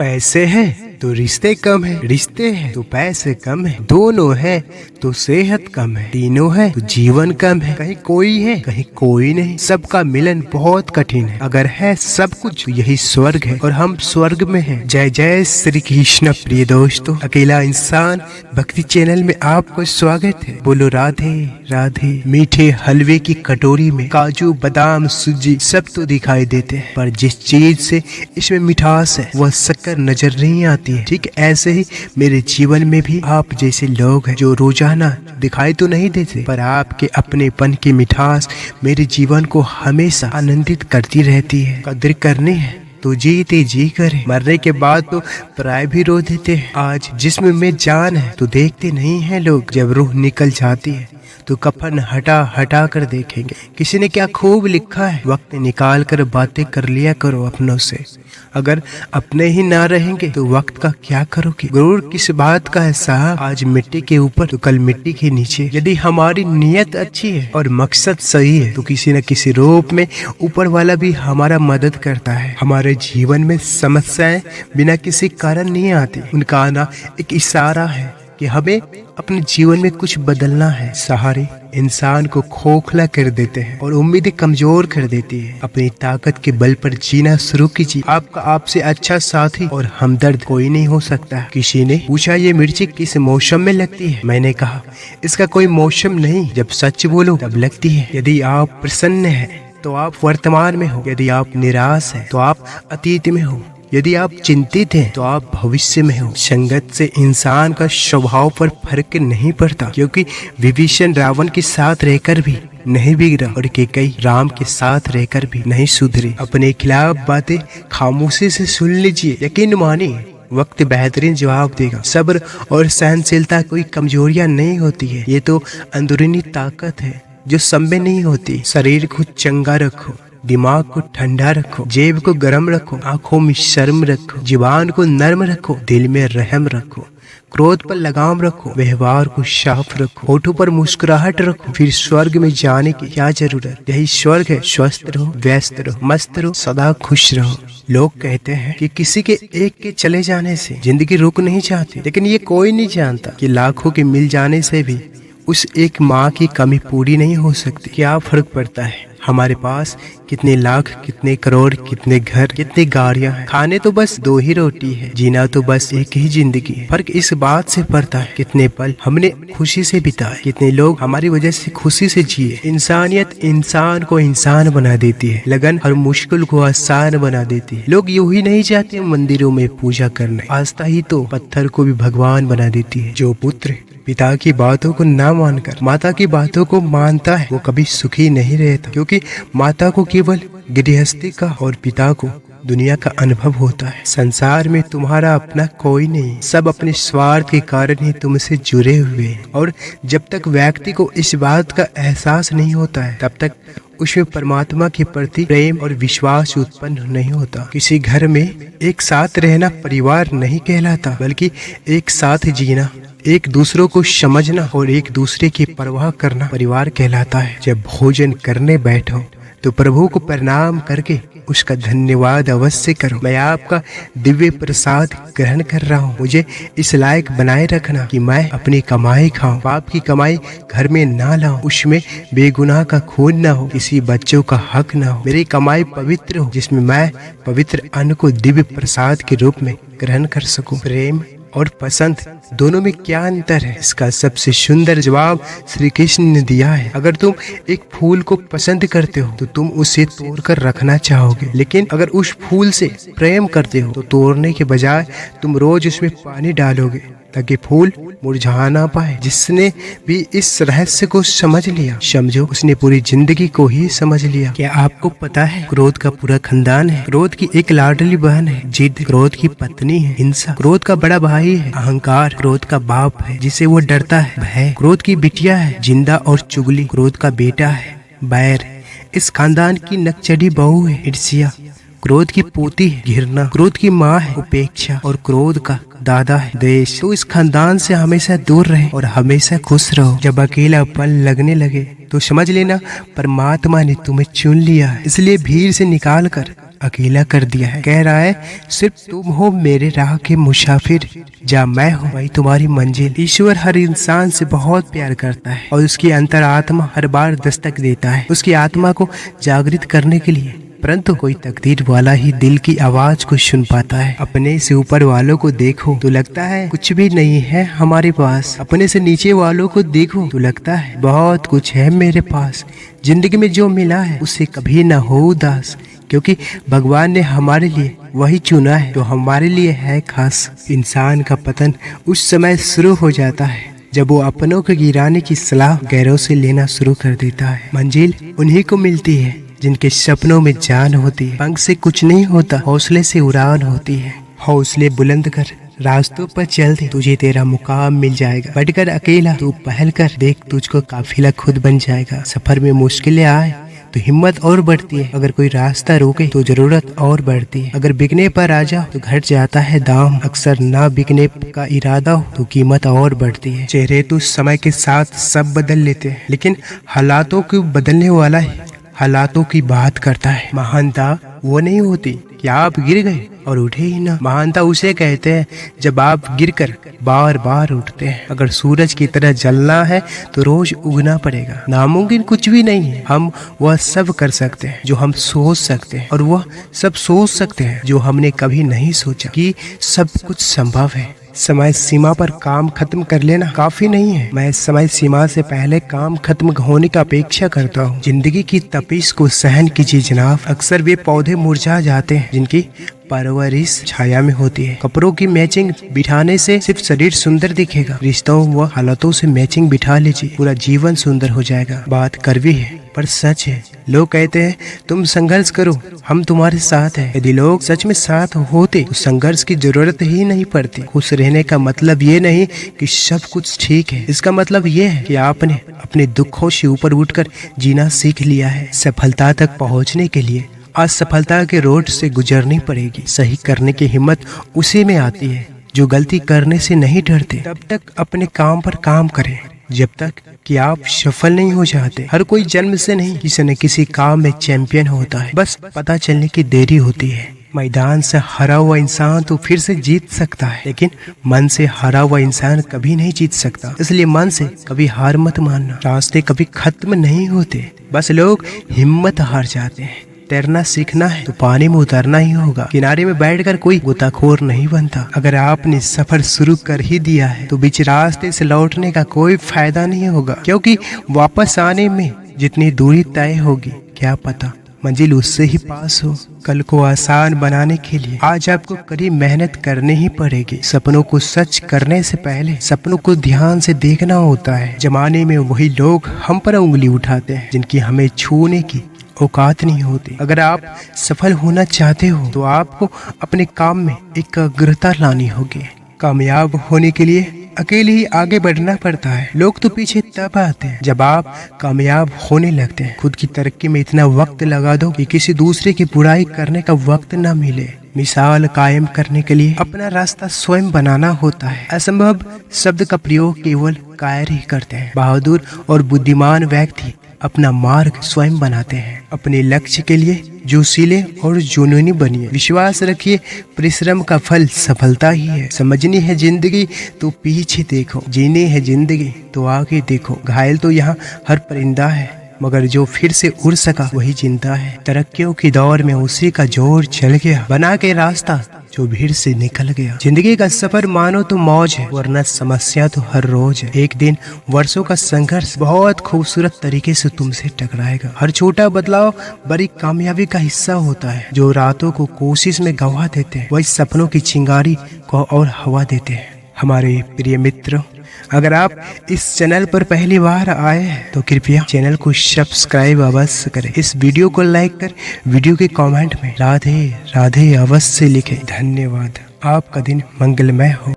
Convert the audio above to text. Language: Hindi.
पैसे हैं तो रिश्ते कम है, रिश्ते हैं तो पैसे कम है, दोनों है तो सेहत कम है, तीनों है तो जीवन कम है। कहीं कोई है कहीं कोई नहीं, सबका मिलन बहुत कठिन है। अगर है सब कुछ तो यही स्वर्ग है और हम स्वर्ग में हैं। जय जय श्री कृष्ण। प्रिय दोस्तों, अकेला इंसान भक्ति चैनल में आपको स्वागत है। बोलो राधे राधे। मीठे हलवे की कटोरी में काजू बादाम सूजी सब तो दिखाई देते हैं, पर जिस चीज से इसमें मिठास है वह शक्कर नजर नहीं आती है। ठीक ऐसे ही मेरे जीवन में भी आप जैसे लोग हैं जो रोजाना दिखाई तो नहीं देते, पर आपके अपनेपन की मिठास मेरे जीवन को हमेशा आनंदित करती रहती है। कदर करनी है तो जीते जी करे, मरने के बाद तो पराये भी रो देते हैं। आज जिस्म में जान है तो देखते नहीं है लोग, जब रूह निकल जाती है तो कफन हटा हटा कर देखेंगे। किसी ने क्या खूब लिखा है, वक्त निकाल कर बातें कर लिया करो अपनों से। अगर अपने ही ना रहेंगे तो वक्त का क्या करोगे। गुरूर किस बात का है साहब, आज मिट्टी के ऊपर तो कल मिट्टी के नीचे। यदि हमारी नियत अच्छी है और मकसद सही है तो किसी न किसी रूप में ऊपर वाला भी हमारा मदद करता है। हमारे जीवन में समस्याएं बिना किसी कारण नहीं आती, उनका आना एक इशारा है कि हमें अपने जीवन में कुछ बदलना है। सहारे इंसान को खोखला कर देते हैं और उम्मीदें कमजोर कर देती है। अपनी ताकत के बल पर जीना शुरू कीजिए। आपका आपसे अच्छा साथी और हमदर्द कोई नहीं हो सकता। किसी ने पूछा ये मिर्ची किस मौसम में लगती है, मैंने कहा इसका कोई मौसम नहीं, जब सच बोलो तब लगती है। यदि आप प्रसन्न हैं तो आप वर्तमान में हो, यदि आप निराश हैं तो आप अतीत में हो, यदि आप चिंतित हैं तो आप भविष्य में हो। संगत से इंसान का स्वभाव पर फर्क नहीं पड़ता, क्योंकि विभीषण रावण के साथ रहकर भी नहीं बिगड़ा और कैकेयी राम के साथ रहकर भी नहीं सुधरे। अपने खिलाफ बातें खामोशी से सुन लीजिए, यकीन मानिए वक्त बेहतरीन जवाब देगा। सब्र और सहनशीलता कोई कमजोरियां नहीं होती है, ये तो अंदरूनी ताकत है जो सब में नहीं होती। शरीर को चंगा रखो, दिमाग को ठंडा रखो, जेब को गर्म रखो, आंखों में शर्म रखो, जुबान को नर्म रखो, दिल में रहम रखो, क्रोध पर लगाम रखो, व्यवहार को साफ रखो, होठों पर मुस्कुराहट रखो। फिर स्वर्ग में जाने की क्या जरूरत। यही स्वर्ग है। स्वस्थ रहो, व्यस्त रहो, मस्त रहो, सदा खुश रहो। लोग कहते हैं कि किसी के एक के चले जाने से जिंदगी रुक नहीं जाती, लेकिन ये कोई नहीं जानता कि लाखों के मिल जाने से भी उस एक माँ की कमी पूरी नहीं हो सकती। क्या फर्क पड़ता है हमारे पास कितने लाख, कितने करोड़, कितने घर, कितनी गाड़ियां हैं। खाने तो बस 2 ही रोटी है, जीना तो बस एक ही जिंदगी है। फर्क इस बात से पड़ता है कितने पल हमने खुशी से बिताए, कितने लोग हमारी वजह से खुशी से जिए। इंसानियत इंसान को इंसान बना देती है, लगन हर मुश्किल को आसान बना देती है। लोग यूं ही नहीं जाते मंदिरों में पूजा करने, आस्था ही तो पत्थर को भी भगवान बना देती है। जो पुत्र पिता की बातों को ना मानकर माता की बातों को मानता है वो कभी सुखी नहीं रहता, क्योंकि माता को केवल गृहस्थी का और पिता को दुनिया का अनुभव होता है। संसार में तुम्हारा अपना कोई नहीं, सब अपने स्वार्थ के कारण ही तुमसे जुड़े हुए हैं। और जब तक व्यक्ति को इस बात का एहसास नहीं होता है तब तक उसमें परमात्मा के प्रति प्रेम और विश्वास उत्पन्न नहीं होता। किसी घर में एक साथ रहना परिवार नहीं कहलाता, बल्कि एक साथ जीना, एक दूसरों को समझना और एक दूसरे की परवाह करना परिवार कहलाता है। जब भोजन करने बैठो तो प्रभु को प्रणाम करके उसका धन्यवाद अवश्य करो। मैं आपका दिव्य प्रसाद ग्रहण कर रहा हूँ, मुझे इस लायक बनाए रखना कि मैं अपनी कमाई खाऊं, पाप की कमाई घर में ना लाऊं, उसमें बेगुनाह का खून ना हो, किसी बच्चों का हक ना हो। मेरी कमाई पवित्र हो जिसमें मैं पवित्र अन्न को दिव्य प्रसाद के रूप में ग्रहण कर सकूं। प्रेम और पसंद दोनों में क्या अंतर है, इसका सबसे सुंदर जवाब श्री कृष्ण ने दिया है। अगर तुम एक फूल को पसंद करते हो तो तुम उसे तोड़कर रखना चाहोगे, लेकिन अगर उस फूल से प्रेम करते हो तो तोड़ने के बजाय तुम रोज उसमें पानी डालोगे ताकि फूल मुरझा ना पाए। जिसने भी इस रहस्य को समझ लिया, समझो उसने पूरी जिंदगी को ही समझ लिया। क्या आपको पता है क्रोध का पूरा खानदान है। क्रोध की एक लाडली बहन है जिद, क्रोध की पत्नी है हिंसा, क्रोध का बड़ा भाई है अहंकार, क्रोध का बाप है जिसे वो डरता है भय, क्रोध की बिटिया है जिंदा और चुगली, क्रोध का बेटा है बैर, इस खानदान की नकचढ़ी बहू है ईर्ष्या, क्रोध की पोती है घृणा, क्रोध की माँ है उपेक्षा और क्रोध का दादा है द्वेष। तो इस खानदान से हमेशा दूर रहे और हमेशा खुश रहो। जब अकेलापन लगने लगे तो समझ लेना परमात्मा ने तुम्हें चुन लिया है, इसलिए भीड़ से निकाल कर अकेला कर दिया है। कह रहा है सिर्फ तुम हो मेरे राह के मुसाफिर, जहाँ मैं हूँ वही तुम्हारी मंजिल। ईश्वर हर इंसान से बहुत प्यार करता है और उसकी अंतरात्मा हर बार दस्तक देता है उसकी आत्मा को जागृत करने के लिए, परंतु कोई तकदीर वाला ही दिल की आवाज को सुन पाता है। अपने से ऊपर वालों को देखो तो लगता है कुछ भी नहीं है हमारे पास, अपने से नीचे वालों को देखो तो लगता है बहुत कुछ है मेरे पास। जिंदगी में जो मिला है उससे कभी ना हो उदास, क्योंकि भगवान ने हमारे लिए वही चुना है जो हमारे लिए है खास। इंसान का पतन उस समय शुरू हो जाता है जब वो अपनों को गिराने की सलाह गैरों से लेना शुरू कर देता है। मंजिल उन्हीं को मिलती है जिनके सपनों में जान होती है। पंख से कुछ नहीं होता, हौसले से उड़ान होती है। हौसले बुलंद कर रास्तों पर चल दे, तुझे तेरा मुकाम मिल जाएगा। बैठकर अकेला तू पहल कर देख, तुझको काफिला खुद बन जाएगा। सफर में मुश्किलें आए तो हिम्मत और बढ़ती है, अगर कोई रास्ता रोके तो जरूरत और बढ़ती है। अगर बिकने पर आ जाओ तो घट जाता है दाम, अक्सर ना बिकने का इरादा हो तो कीमत और बढ़ती है। चेहरे तो समय के साथ सब बदल लेते हैं, लेकिन हालातों को बदलने वाला है हालातों की बात करता है। महानता वो नहीं होती कि आप गिर गए और उठे ही ना, महानता उसे कहते हैं जब आप गिरकर बार बार उठते हैं। अगर सूरज की तरह जलना है तो रोज उगना पड़ेगा। नामुमकिन कुछ भी नहीं है, हम वह सब कर सकते हैं जो हम सोच सकते हैं, और वह सब सोच सकते हैं जो हमने कभी नहीं सोचा कि सब कुछ संभव है। समय सीमा पर काम खत्म कर लेना काफी नहीं है, मैं समय सीमा से पहले काम खत्म होने की अपेक्षा करता हूँ। जिंदगी की तपिश को सहन कीजिए जनाब, अक्सर वे पौधे मुरझा जाते हैं जिनकी परवरिश छाया में होती है। कपड़ों की मैचिंग बिठाने से सिर्फ शरीर सुंदर दिखेगा, रिश्तों व हालातों से मैचिंग बिठा लीजिए, पूरा जीवन सुंदर हो जाएगा। बात कड़वी है पर सच है। लोग कहते हैं तुम संघर्ष करो, हम तुम्हारे साथ हैं। यदि लोग सच में साथ होते तो संघर्ष की जरूरत ही नहीं पड़ती। खुश रहने का मतलब ये नहीं कि सब कुछ ठीक है, इसका मतलब ये है कि आपने अपने दुखों से ऊपर उठकर जीना सीख लिया है। सफलता तक पहुँचने के लिए असफलता के रोड से गुजरनी पड़ेगी। सही करने की हिम्मत उसी में आती है जो गलती करने से नहीं डरते। तब तक अपने काम पर काम करें जब तक कि आप सफल नहीं हो जाते। हर कोई जन्म से नहीं किसी न किसी काम में चैंपियन होता है, बस पता चलने की देरी होती है। मैदान से हरा हुआ इंसान तो फिर से जीत सकता है, लेकिन मन से हरा हुआ इंसान कभी नहीं जीत सकता। इसलिए मन से कभी हार मत मानना। रास्ते कभी खत्म नहीं होते, बस लोग हिम्मत हार जाते हैं। तैरना सीखना है तो पानी में उतरना ही होगा, किनारे में बैठकर कोई गोताखोर नहीं बनता। अगर आपने सफर शुरू कर ही दिया है तो बीच रास्ते से लौटने का कोई फायदा नहीं होगा, क्योंकि वापस आने में जितनी दूरी तय होगी क्या पता मंजिल उससे ही पास हो। कल को आसान बनाने के लिए आज आपको कड़ी मेहनत करनी ही पड़ेगी। सपनों को सच करने से पहले सपनों को ध्यान से देखना होता है। जमाने में वही लोग हम पर उंगली उठाते हैं जिनकी हमें छूने की औकात नहीं होती। अगर आप सफल होना चाहते हो तो आपको अपने काम में एकाग्रता लानी होगी। कामयाब होने के लिए अकेले ही आगे बढ़ना पड़ता है। लोग तो पीछे तब आते हैं जब आप कामयाब होने लगते हैं। खुद की तरक्की में इतना वक्त लगा दो कि किसी दूसरे की बुराई करने का वक्त न मिले। मिसाल कायम करने के लिए अपना रास्ता स्वयं बनाना होता है। असंभव शब्द का प्रयोग केवल कायर ही करते हैं। बहादुर और बुद्धिमान व्यक्ति अपना मार्ग स्वयं बनाते हैं। अपने लक्ष्य के लिए जोशीले और जुनूनी बनिए। विश्वास रखिए, परिश्रम का फल सफलता ही है। समझनी है जिंदगी तो पीछे देखो, जीनी है जिंदगी तो आगे देखो। घायल तो यहाँ हर परिंदा है, मगर जो फिर से उड़ सका वही जिंदा है। तरक्कियों की दौर में उसी का जोर चल गया, बना के रास्ता जो भीड़ से निकल गया। जिंदगी का सफर मानो तो मौज है, वरना समस्या तो हर रोज है। एक दिन वर्षों का संघर्ष बहुत खूबसूरत तरीके से तुमसे टकराएगा। हर छोटा बदलाव बड़ी कामयाबी का हिस्सा होता है। जो रातों को कोशिश में गवा देते हैं वही सपनों की चिंगारी को और हवा देते हैं। हमारे प्रिय मित्रों, अगर आप इस चैनल पर पहली बार आए हैं तो कृपया चैनल को सब्सक्राइब अवश्य करें। इस वीडियो को लाइक कर वीडियो के कमेंट में राधे राधे अवश्य लिखें। धन्यवाद। आपका दिन मंगलमय हो।